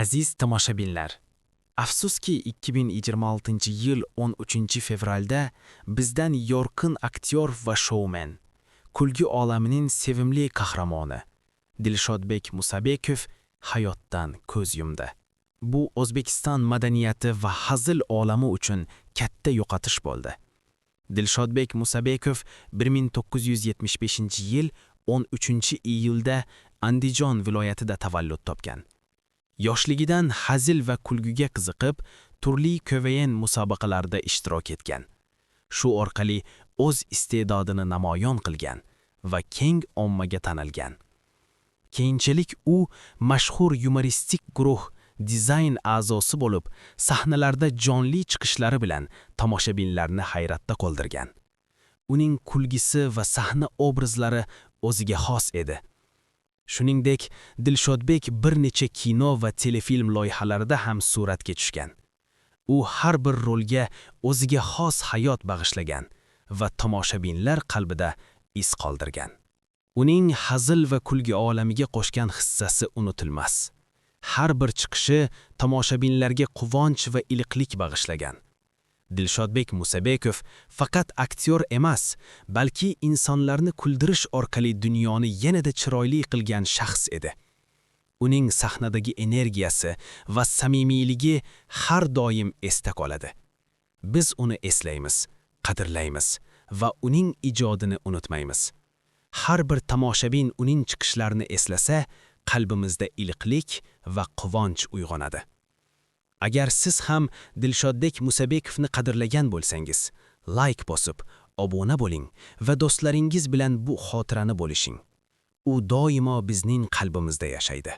Aziz tomoshabinlar, afsuski 2026-yil 13-fevralda bizdan yorqin aktyor va shoumen, kulgi olamining sevimli qahramoni Dilshodbek Musabekov hayotdan ko'z yumdi. Bu O'zbekiston madaniyati va hazil olami uchun katta yo'qotish bo'ldi. Dilshodbek Musabekov 1975-yil 13-iyulda Andijon viloyatida tavallud topgan. Yoshligidan hazil va kulgiga qiziqib, turli ko'vayen musobaqalarda ishtirok etgan. Shu orqali o'z iste'dodini namoyon qilgan va keng ommaga tanilgan. Keyinchalik u mashhur yumoristik guruh dizayn a'zosi bo'lib, sahnalarda jonli chiqishlari bilan tomoshabinlarni hayratda qoldirgan. Uning kulgisi va sahna obrazlari o'ziga xos edi. Shuningdek, Dilshodbek bir necha kino va telefilm loyihalarida ham suratga tushgan. U har bir rolga o'ziga xos hayot bag'ishlagan va tomoshabinlar qalbida iz qoldirgan. Uning hazil va kulgi olamiga qo'shgan hissasi unutilmas. Har bir chiqishi tomoshabinlarga quvonch va iliqlik bag'ishlagan. Dilshodbek Musabekov faqat aktyor emas, balki insonlarni kuldirish orqali dunyoni yanada chiroyli qilgan shaxs edi. Uning sahnadagi energiyasi va samimiyligi har doim esda qoladi. Biz uni eslaymiz, qadrlaymiz va uning ijodini unutmaymiz. Har bir tomoshabin uning chiqishlarini eslasa, qalbimizda iliqlik va quvonch uyg'onadi. Agar siz ham Dilshodbek Musabekovni qadrlagan bo'lsangiz, like bosib, obuna bo'ling va do'stlaringiz bilan bu xotirani bo'lishing. U doimo bizning qalbimizda yashaydi.